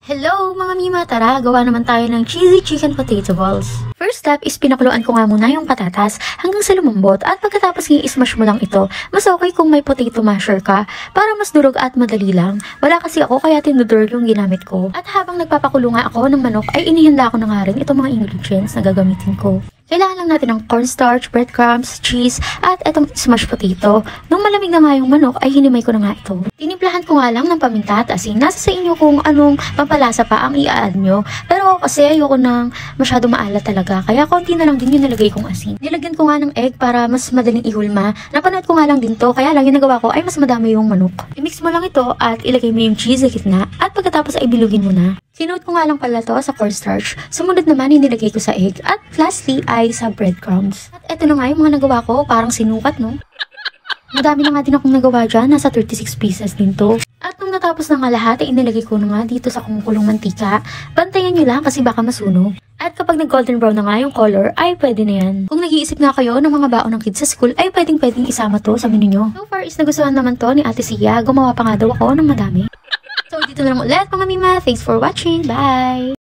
Hello mga mima! Tara, gawa naman tayo ng cheesy chicken potato balls. First step is pinakuluan ko nga muna yung patatas hanggang sa lumambot at pagkatapos i-smash mo lang ito. Mas okay kung may potato masher ka para mas durog at madali lang. Wala kasi ako kaya tinudurog yung ginamit ko. At habang nagpapakulo nga ako ng manok ay inihanda ko na nga rin itong mga ingredients na gagamitin ko. Kailangan lang natin ng cornstarch, breadcrumbs, cheese, at itong smashed potato. Nung malamig na nga yung manok, ay hinimay ko na nga ito. Tinimplahan ko nga lang ng paminta at asin. Nasa sa inyo kung anong pampalasa pa ang i-add nyo. Pero kasi ayoko nang masyadong maalat talaga. Kaya konti na lang din yung nilagay kong asin. Nilagyan ko nga ng egg para mas madaling ihulma. Napanood ko nga lang din to, kaya lang yung nagawa ko ay mas madami yung manok. I-mix mo lang ito at ilagay mo yung cheese sa gitna at pagkatapos ay bilugin mo na. Sinote ko nga lang pala to sa cornstarch. Sumunod naman yung nilagay ko sa egg. At lastly ay sa breadcrumbs. At eto na nga yung mga nagawa ko. Parang sinukat, no? Madami na nga din akong nagawa dyan. Nasa 36 pieces din to. At nung natapos na nga lahat, ay inilagay ko na nga dito sa kumukulong mantika. Bantayan nyo lang kasi baka masunog. At kapag nag-golden brown na nga yung color, ay pwede na yan. Kung nag-iisip nga kayo ng mga baon ng kids sa school, ay pwedeng isama to sa menu nyo. So far is nagustuhan naman to ni Ate Sia. Gumawa pa nga daw ako ng madami. So, dito na lang ulit mga mima. Thanks for watching. Bye!